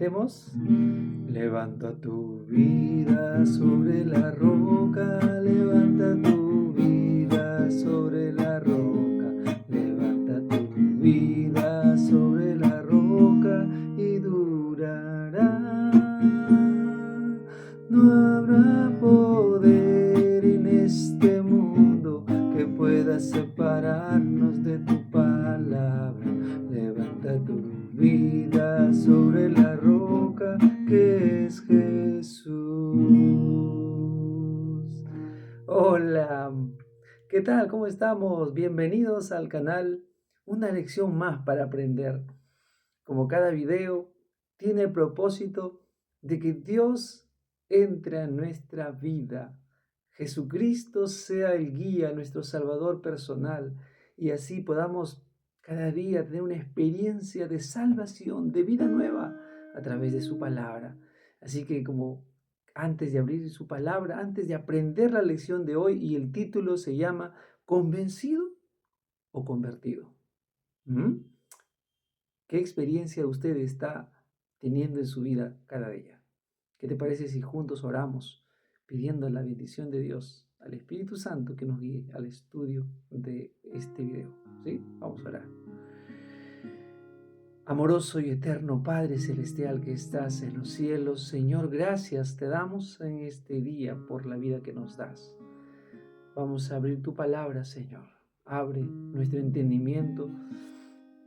Cantemos. Levanta tu vida sobre la roca, levanta tu vida sobre la roca, levanta tu vida sobre la roca y durará. No habrá poder en este mundo que pueda separarnos de tu palabra. Levanta tu vida sobre la roca que es Jesús. Hola, ¿qué tal? ¿Cómo estamos? Bienvenidos al canal. Una lección más para aprender. Como cada video tiene el propósito de que Dios entre a nuestra vida. Jesucristo sea el guía, nuestro Salvador personal, y así podamos cada día tener una experiencia de salvación, de vida nueva a través de su palabra. Así que como antes de abrir su palabra, antes de aprender la lección de hoy, y el título se llama ¿Convencido o convertido? ¿Mm? ¿Qué experiencia usted está teniendo en su vida cada día? ¿Qué te parece si juntos oramos pidiendo la bendición de Dios al Espíritu Santo que nos guíe al estudio de este video? ¿Sí? Vamos a orar. Amoroso y eterno Padre Celestial que estás en los cielos, Señor, gracias te damos en este día por la vida que nos das. Vamos a abrir tu palabra, Señor. Abre nuestro entendimiento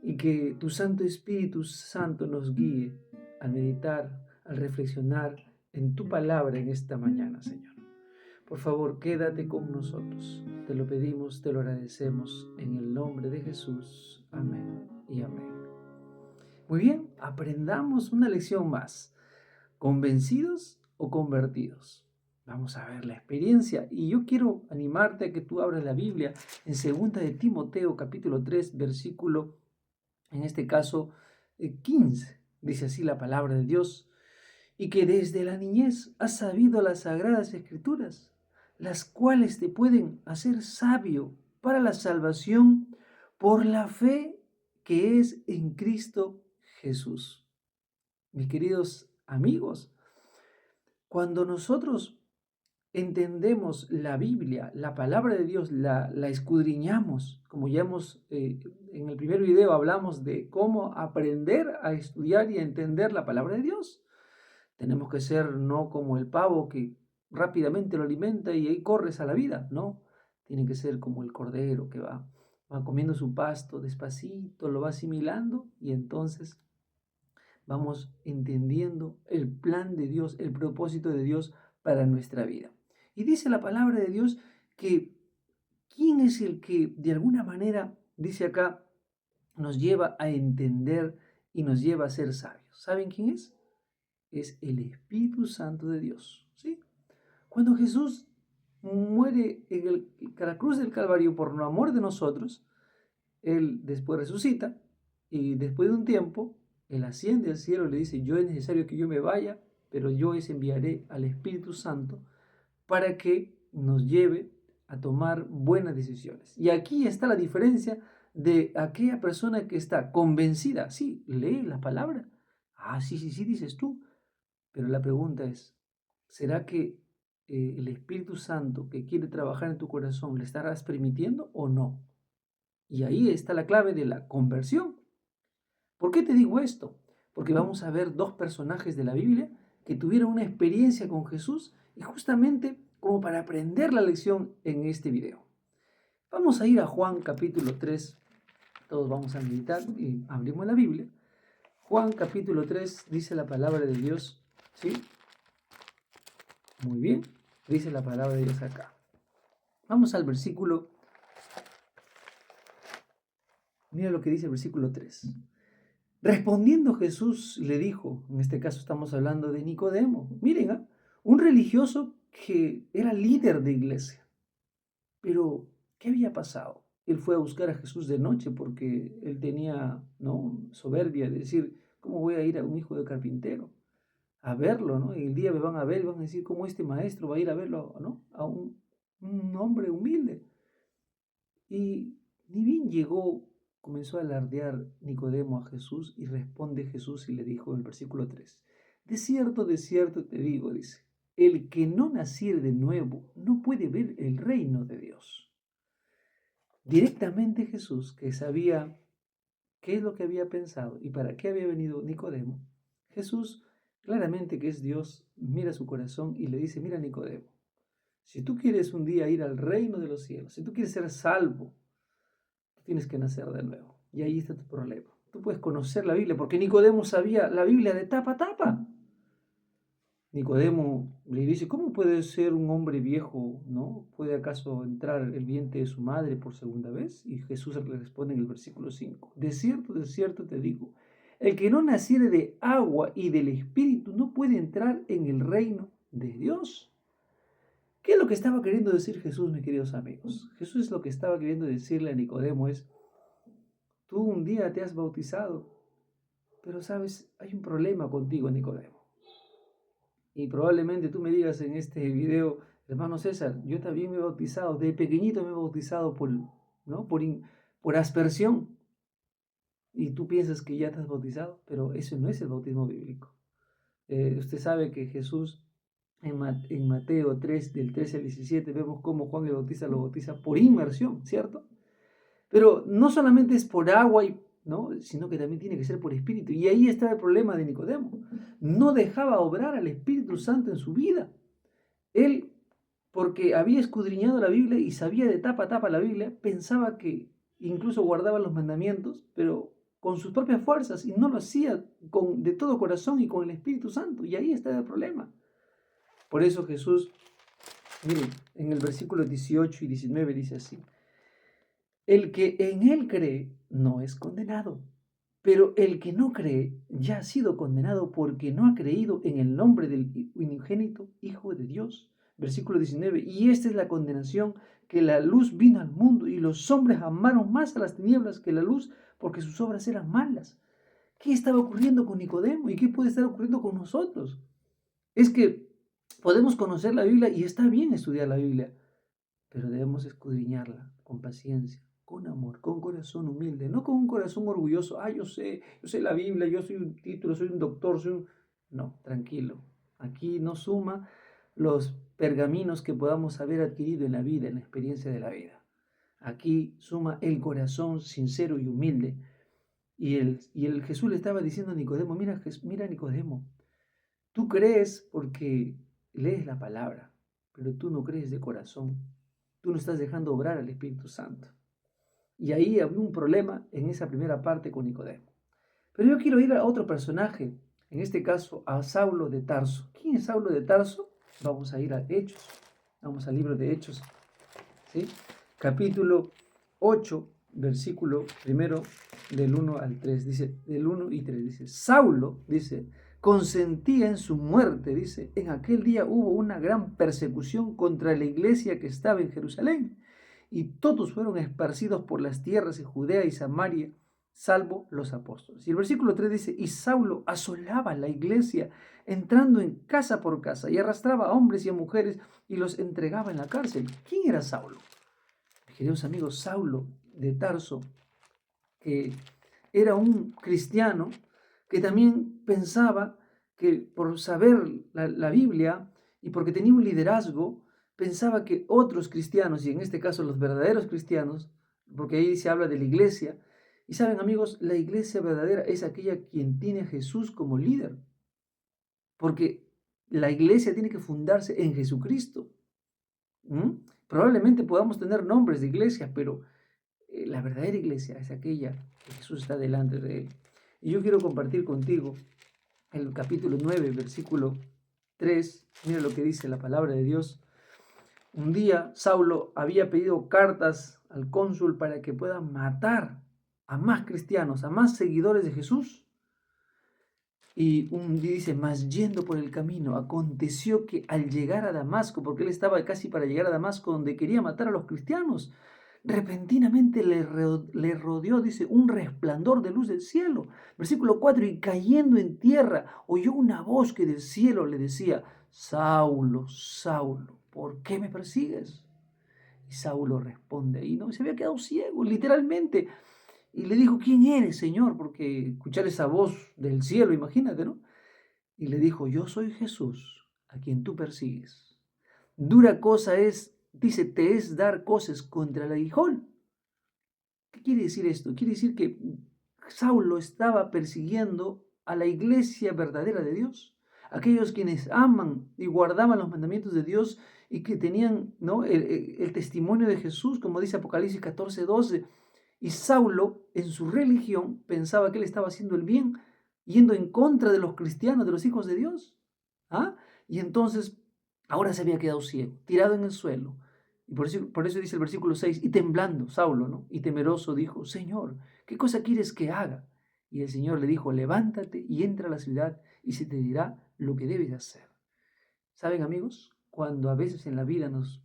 y que tu Santo Espíritu Santo nos guíe al meditar, al reflexionar en tu palabra en esta mañana, Señor. Por favor, quédate con nosotros. Te lo pedimos, te lo agradecemos en el nombre de Jesús. Amén y amén. Muy bien, aprendamos una lección más. ¿Convencidos o convertidos? Vamos a ver la experiencia y yo quiero animarte a que tú abras la Biblia en 2 de Timoteo capítulo 3 versículo, en este caso 15. Dice así la palabra de Dios: y que desde la niñez has sabido las sagradas escrituras, las cuales te pueden hacer sabio para la salvación por la fe que es en Cristo Jesús. Mis queridos amigos, cuando nosotros entendemos la Biblia, la palabra de Dios, la escudriñamos, como ya en el primer video hablamos de cómo aprender a estudiar y a entender la palabra de Dios. Tenemos que ser no como el pavo que rápidamente lo alimenta y ahí corres a la vida, no. Tiene que ser como el cordero que va comiendo su pasto despacito, lo va asimilando y entonces vamos entendiendo el plan de Dios, el propósito de Dios para nuestra vida. Y dice la palabra de Dios que ¿quién es el que de alguna manera, dice acá, nos lleva a entender y nos lleva a ser sabios? ¿Saben quién es? Es el Espíritu Santo de Dios, ¿sí? Cuando Jesús muere en la cruz del Calvario por amor de nosotros, Él después resucita y después de un tiempo, Él asciende al cielo y le dice: yo es necesario que yo me vaya, pero yo les enviaré al Espíritu Santo para que nos lleve a tomar buenas decisiones. Y aquí está la diferencia de aquella persona que está convencida. Sí, lee la palabra. Ah, sí, sí, sí, dices tú. Pero la pregunta es, ¿será que el Espíritu Santo que quiere trabajar en tu corazón le estarás permitiendo o no? Y ahí está la clave de la conversión. ¿Por qué te digo esto? Porque vamos a ver dos personajes de la Biblia que tuvieron una experiencia con Jesús y justamente como para aprender la lección en este video. Vamos a ir a Juan capítulo 3. Todos vamos a meditar y abrimos la Biblia. Juan capítulo 3 dice la palabra de Dios, ¿sí? Muy bien, dice la palabra de Dios acá. Vamos al versículo, mira lo que dice el versículo 3. Respondiendo Jesús le dijo, en este caso estamos hablando de Nicodemo, miren, un religioso que era líder de iglesia. Pero, ¿qué había pasado? Él fue a buscar a Jesús de noche porque él tenía, ¿no?, soberbia de decir: ¿cómo voy a ir a un hijo de carpintero a verlo, ¿no? Y el día me van a ver y van a decir: ¿cómo este maestro va a ir a verlo, ¿no?, a un hombre humilde? Y ni bien llegó comenzó a alardear Nicodemo a Jesús y responde Jesús y le dijo en el versículo 3, de cierto te digo, dice, el que no naciere de nuevo no puede ver el reino de Dios. Directamente Jesús, que sabía qué es lo que había pensado y para qué había venido Nicodemo, Jesús, claramente que es Dios, mira su corazón y le dice, mira Nicodemo, si tú quieres un día ir al reino de los cielos, si tú quieres ser salvo, tienes que nacer de nuevo. Y ahí está tu problema. Tú puedes conocer la Biblia, porque Nicodemo sabía la Biblia de tapa a tapa. Nicodemo le dice, ¿cómo puede ser un hombre viejo, no? ¿Puede acaso entrar el vientre de su madre por segunda vez? Y Jesús le responde en el versículo 5, de cierto te digo, el que no naciere de agua y del Espíritu no puede entrar en el reino de Dios. ¿Qué es lo que estaba queriendo decir Jesús, mis queridos amigos? Jesús lo que estaba queriendo decirle a Nicodemo es, tú un día te has bautizado, pero sabes, hay un problema contigo, Nicodemo. Y probablemente tú me digas en este video, hermano César, yo también me he bautizado, de pequeñito me he bautizado ¿no? por aspersión. Y tú piensas que ya te has bautizado, pero eso no es el bautismo bíblico. Usted sabe que Jesús en Mateo 3, del 13 al 17, vemos cómo Juan el Bautista lo bautiza por inmersión, ¿cierto? Pero no solamente es por agua, ¿no? Sino que también tiene que ser por espíritu. Y ahí está el problema de Nicodemo. No dejaba obrar al Espíritu Santo en su vida. Él, porque había escudriñado la Biblia y sabía de tapa a tapa la Biblia, pensaba que incluso guardaba los mandamientos, pero con sus propias fuerzas, y no lo hacía de todo corazón y con el Espíritu Santo. Y ahí está el problema. Por eso Jesús, miren, en el versículo 18 y 19 dice así, el que en él cree no es condenado, pero el que no cree ya ha sido condenado porque no ha creído en el nombre del unigénito Hijo de Dios. Versículo 19, y esta es la condenación, que la luz vino al mundo y los hombres amaron más a las tinieblas que la luz porque sus obras eran malas. ¿Qué estaba ocurriendo con Nicodemo y qué puede estar ocurriendo con nosotros? Es que podemos conocer la Biblia y está bien estudiar la Biblia, pero debemos escudriñarla con paciencia, con amor, con corazón humilde, no con un corazón orgulloso. Ah, yo sé la Biblia, yo soy un título, soy un doctor, soy un... No, tranquilo. Aquí no suma los pergaminos que podamos haber adquirido en la vida, en la experiencia de la vida. Aquí suma el corazón sincero y humilde. Y el Jesús le estaba diciendo a Nicodemo, mira Nicodemo, tú crees porque lees la palabra, pero tú no crees de corazón. Tú no estás dejando obrar al Espíritu Santo. Y ahí había un problema en esa primera parte con Nicodemo. Pero yo quiero ir a otro personaje, en este caso a Saulo de Tarso. ¿Quién es Saulo de Tarso? Vamos a ir a Hechos. Vamos al libro de Hechos, ¿sí? Capítulo 8, versículo primero del 1 al 3. Dice, del 1 y 3. Dice, Saulo, dice, consentía en su muerte, dice, en aquel día hubo una gran persecución contra la iglesia que estaba en Jerusalén, y todos fueron esparcidos por las tierras de Judea y Samaria, salvo los apóstoles. Y el versículo 3 dice, y Saulo asolaba la iglesia, entrando en casa por casa, y arrastraba a hombres y a mujeres, y los entregaba en la cárcel. ¿Quién era Saulo? Queridos amigos, Saulo de Tarso, que era un cristiano que también pensaba que por saber la Biblia y porque tenía un liderazgo, pensaba que otros cristianos, y en este caso los verdaderos cristianos, porque ahí se habla de la iglesia, y saben amigos, la iglesia verdadera es aquella quien tiene a Jesús como líder, porque la iglesia tiene que fundarse en Jesucristo. Probablemente podamos tener nombres de iglesia, pero la verdadera iglesia es aquella que Jesús está delante de él. Y yo quiero compartir contigo el capítulo 9, versículo 3. Mira lo que dice la palabra de Dios. Un día Saulo había pedido cartas al cónsul para que pueda matar a más cristianos, a más seguidores de Jesús. Y un día dice, mas yendo por el camino, aconteció que al llegar a Damasco, porque él estaba casi para llegar a Damasco, donde quería matar a los cristianos, repentinamente le rodeó, dice, un resplandor de luz del cielo. Versículo 4, y cayendo en tierra, oyó una voz que del cielo le decía, Saulo, Saulo, ¿por qué me persigues? Y Saulo responde, y no, se había quedado ciego, literalmente. Y le dijo, ¿quién eres, Señor? Porque escuchar esa voz del cielo, imagínate, ¿no? Y le dijo, yo soy Jesús, a quien tú persigues. Dura cosa es, dice, te es dar cosas contra el aguijón. ¿Qué quiere decir esto? Quiere decir que Saulo estaba persiguiendo a la iglesia verdadera de Dios, aquellos quienes aman y guardaban los mandamientos de Dios y que tenían, ¿no?, el testimonio de Jesús, como dice Apocalipsis 14:12. Y Saulo, en su religión, pensaba que él estaba haciendo el bien, yendo en contra de los cristianos, de los hijos de Dios. ¿Ah? Y entonces, ahora se había quedado ciego, tirado en el suelo. Y por eso dice el versículo 6, y temblando, Saulo, ¿no?, y temeroso, dijo, Señor, ¿qué cosa quieres que haga? Y el Señor le dijo, levántate y entra a la ciudad y se te dirá lo que debes hacer. ¿Saben, amigos? Cuando a veces en la vida nos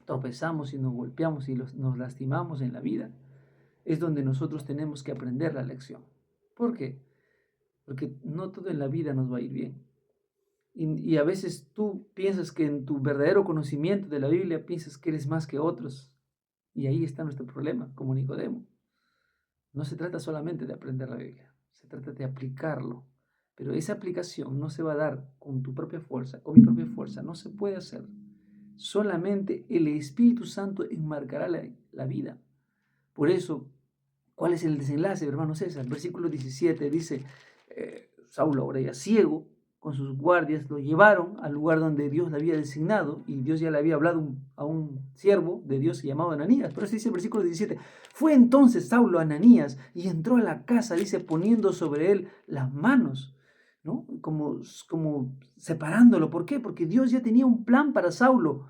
tropezamos y nos golpeamos y nos lastimamos en la vida, es donde nosotros tenemos que aprender la lección. ¿Por qué? Porque no todo en la vida nos va a ir bien. Y a veces tú piensas que en tu verdadero conocimiento de la Biblia piensas que eres más que otros. Y ahí está nuestro problema, como Nicodemo. No se trata solamente de aprender la Biblia, se trata de aplicarlo. Pero esa aplicación no se va a dar con tu propia fuerza, con mi propia fuerza, no se puede hacer. Solamente el Espíritu Santo enmarcará la vida. Por eso, ¿cuál es el desenlace, hermano César? Versículo 17 dice, Saulo, ahora ya ciego, con sus guardias, lo llevaron al lugar donde Dios le había designado, y Dios ya le había hablado a un siervo de Dios llamado Ananías. Por eso dice el versículo 17, fue entonces Saulo a Ananías y entró a la casa, dice, poniendo sobre él las manos, ¿no? Como separándolo. ¿Por qué? Porque Dios ya tenía un plan para Saulo.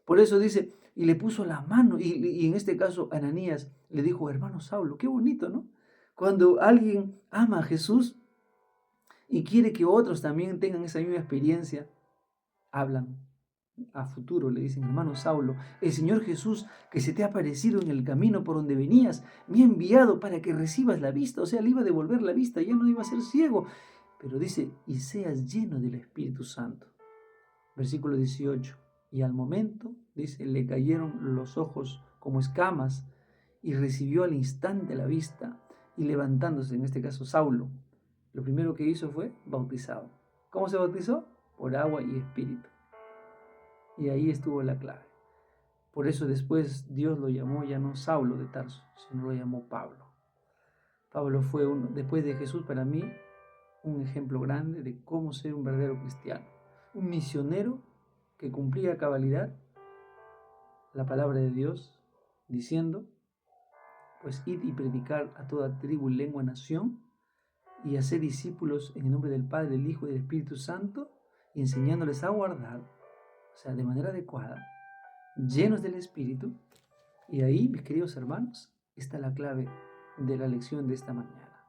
Por eso dice, y le puso la mano, y en este caso Ananías le dijo, hermano Saulo, qué bonito, ¿no? Cuando alguien ama a Jesús y quiere que otros también tengan esa misma experiencia, hablan a futuro, le dicen, hermano Saulo, el Señor Jesús que se te ha aparecido en el camino por donde venías, me ha enviado para que recibas la vista, o sea, le iba a devolver la vista, ya no iba a ser ciego, pero dice, y seas lleno del Espíritu Santo. Versículo 18, y al momento, dice, le cayeron los ojos como escamas y recibió al instante la vista, y levantándose, en este caso Saulo, lo primero que hizo fue bautizado. ¿Cómo se bautizó? Por agua y espíritu. Y ahí estuvo la clave. Por eso después Dios lo llamó ya no Saulo de Tarso, sino lo llamó Pablo. Pablo fue después de Jesús, para mí, un ejemplo grande de cómo ser un verdadero cristiano. Un misionero que cumplía a cabalidad la palabra de Dios, diciendo, pues id y predicar a toda tribu, lengua, nación, y hacer discípulos en el nombre del Padre, del Hijo y del Espíritu Santo, y enseñándoles a guardar, o sea, de manera adecuada, llenos del Espíritu. Y ahí, mis queridos hermanos, está la clave de la lección de esta mañana.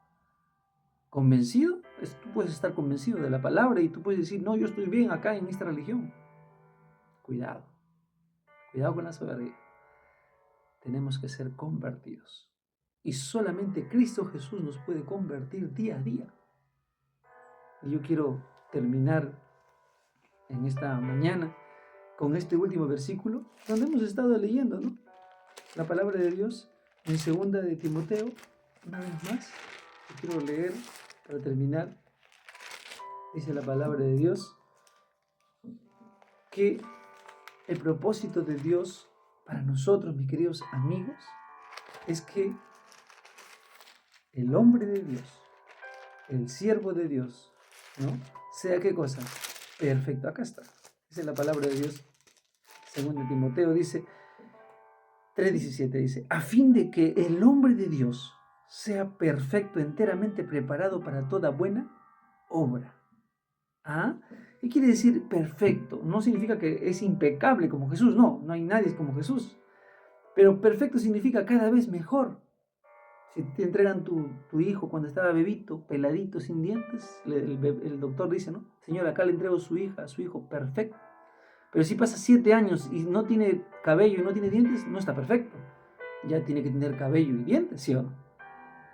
¿Convencido? Tú puedes estar convencido de la palabra y tú puedes decir, no, yo estoy bien acá en esta religión. Cuidado, cuidado con la soberbia. Tenemos que ser convertidos. Y solamente Cristo Jesús nos puede convertir día a día. Y yo quiero terminar en esta mañana con este último versículo donde hemos estado leyendo, ¿no?, la palabra de Dios en 2 de Timoteo. Una vez más, quiero leer para terminar. Dice la palabra de Dios que el propósito de Dios para nosotros, mis queridos amigos, es que el hombre de Dios, el siervo de Dios, ¿no?, sea, ¿qué cosa? Perfecto. Acá está. Dice la palabra de Dios. 2 de Timoteo dice, 3:17 dice, a fin de que el hombre de Dios sea perfecto, enteramente preparado para toda buena obra. ¿Ah? ¿Qué quiere decir perfecto? No significa que es impecable como Jesús, no hay nadie como Jesús. Pero perfecto significa cada vez mejor. Si te entregan tu hijo cuando estaba bebito, peladito, sin dientes, el doctor dice, ¿no? Señor, acá le entrego su hija, a su hijo perfecto. Pero si pasa 7 años y no tiene cabello y no tiene dientes, no está perfecto. Ya tiene que tener cabello y dientes, ¿sí o no?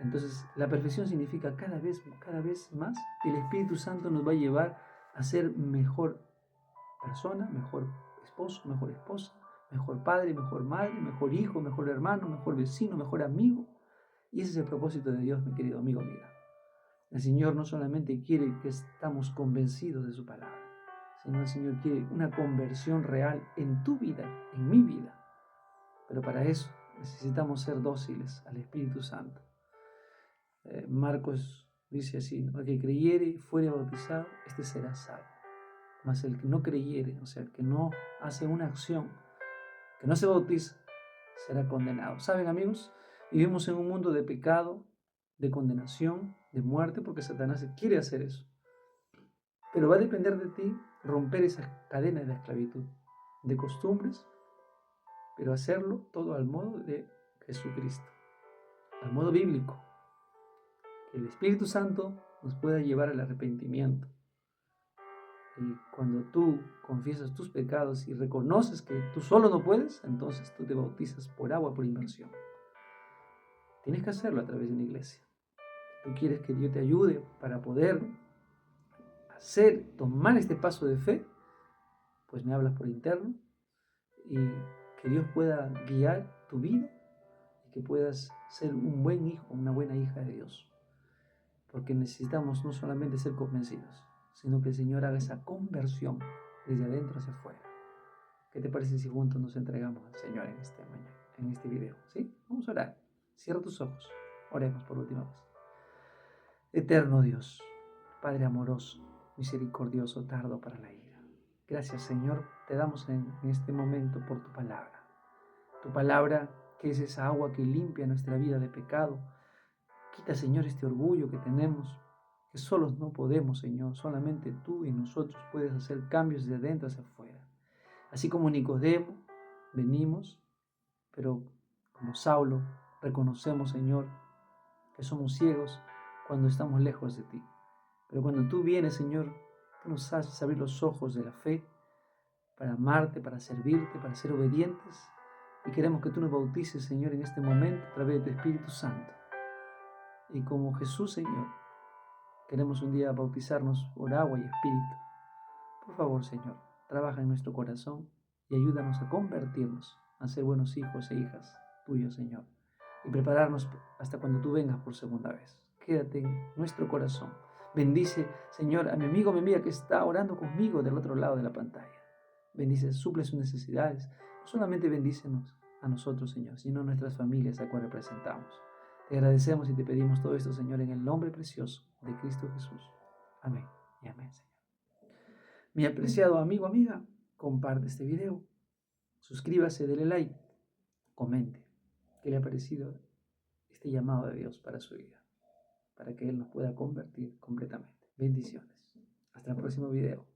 Entonces, la perfección significa cada vez más el Espíritu Santo nos va a llevar a ser mejor persona, mejor esposo, mejor esposa, mejor padre, mejor madre, mejor hijo, mejor hermano, mejor vecino, mejor amigo. Y ese es el propósito de Dios, mi querido amigo, amiga. El Señor no solamente quiere que estamos convencidos de su palabra, sino el Señor quiere una conversión real en tu vida, en mi vida. Pero para eso necesitamos ser dóciles al Espíritu Santo. Marcos dice así, ¿no? El que creyere y fuere bautizado, este será salvo. Mas el que no creyere, o sea, el que no hace una acción, que no se bautiza, será condenado. ¿Saben, amigos? Vivimos en un mundo de pecado, de condenación, de muerte, porque Satanás quiere hacer eso. Pero va a depender de ti romper esa cadena de la esclavitud, de costumbres, pero hacerlo todo al modo de Jesucristo, al modo bíblico. Que el Espíritu Santo nos pueda llevar al arrepentimiento. Y cuando tú confiesas tus pecados y reconoces que tú solo no puedes, entonces tú te bautizas por agua, por inmersión. Tienes que hacerlo a través de una iglesia. Tú quieres que Dios te ayude para poder tomar este paso de fe, pues me hablas por interno y que Dios pueda guiar tu vida y que puedas ser un buen hijo, una buena hija de Dios. Porque necesitamos no solamente ser convencidos, sino que el Señor haga esa conversión desde adentro hacia afuera. ¿Qué te parece si juntos nos entregamos al Señor en este video? ¿Sí? Vamos a orar. Cierra tus ojos. Oremos por última vez. Eterno Dios, Padre amoroso, misericordioso, tardo para la ira. Gracias, Señor, te damos en este momento por tu palabra. Tu palabra que es esa agua que limpia nuestra vida de pecado. Quita, Señor, este orgullo que tenemos, que solos no podemos, Señor. Solamente tú y nosotros puedes hacer cambios de adentro hacia afuera. Así como Nicodemo, venimos, pero como Saulo, reconocemos, Señor, que somos ciegos cuando estamos lejos de ti. Pero cuando tú vienes, Señor, tú nos haces abrir los ojos de la fe para amarte, para servirte, para ser obedientes. Y queremos que tú nos bautices, Señor, en este momento a través de tu Espíritu Santo. Y como Jesús, Señor, queremos un día bautizarnos por agua y Espíritu. Por favor, Señor, trabaja en nuestro corazón y ayúdanos a convertirnos, a ser buenos hijos e hijas tuyos, Señor. Y prepararnos hasta cuando tú vengas por segunda vez. Quédate en nuestro corazón. Bendice, Señor, a mi amigo, a mi amiga que está orando conmigo del otro lado de la pantalla. Bendice, suple sus necesidades. No solamente bendícenos a nosotros, Señor, sino a nuestras familias a cual representamos. Te agradecemos y te pedimos todo esto, Señor, en el nombre precioso de Cristo Jesús. Amén y amén, Señor. Mi apreciado amigo, amiga, comparte este video. Suscríbase, dele like, comente qué le ha parecido este llamado de Dios para su vida, para que Él nos pueda convertir completamente. Bendiciones. Hasta el próximo video.